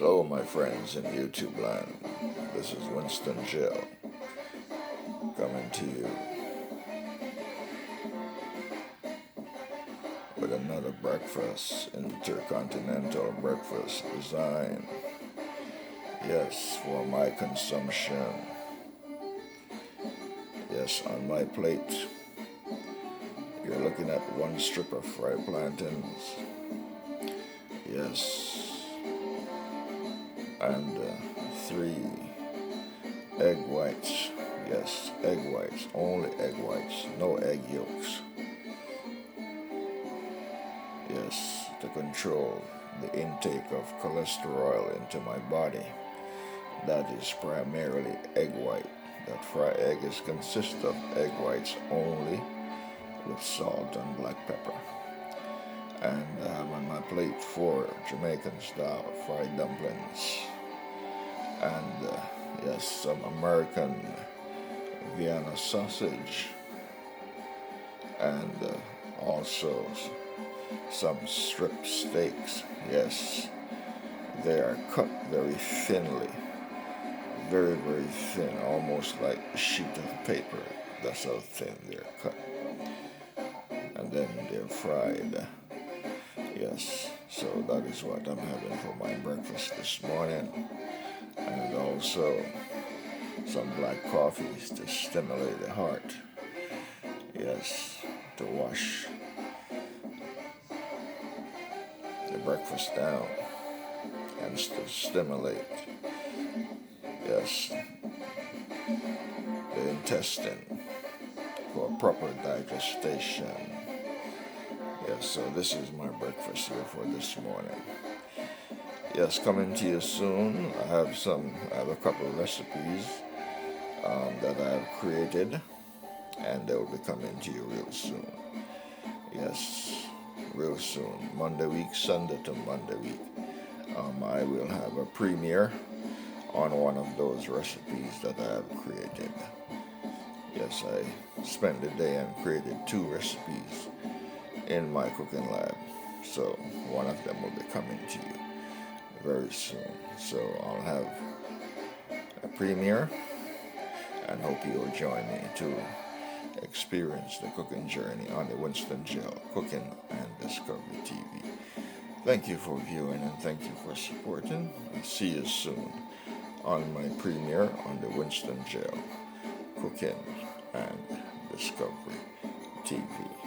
Hello, my friends in YouTube land. This is Winston Jill coming to you with another breakfast, intercontinental breakfast design. Yes, for my consumption. Yes, on my plate, you're looking at one strip of fried plantains. Yes, and 3 egg whites. Yes, egg whites, only egg whites, no egg yolks. Yes, to control the intake of cholesterol into my body. That is primarily egg white. That fried egg is consist of egg whites only with salt and black pepper. And I have on my plate 4 Jamaican style fried dumplings. And yes, some American Vienna sausage. And also some strip steaks. Yes, they are cut very thinly. Very, very thin, almost like a sheet of paper. That's how thin they're cut. And then they're fried. Yes, so that is what I'm having for my breakfast this morning. And also some black coffees to stimulate the heart. Yes, to wash the breakfast down and to stimulate, yes, the intestine for proper digestion. Yes, so this is my breakfast here for this morning. Yes, coming to you soon. I have a couple of recipes that I have created, and they will be coming to you real soon. Yes, real soon. Monday week, Sunday to Monday week. I will have a premiere on one of those recipes that I have created. Yes, I spent the day and created 2 recipes in my cooking lab. So one of them will be coming to you very soon. So I'll have a premiere and hope you'll join me to experience the cooking journey on the Winston Jill Cooking and Discovery TV. Thank you for viewing and thank you for supporting. I'll see you soon on my premiere on the Winston Jill Cooking and Discovery TV.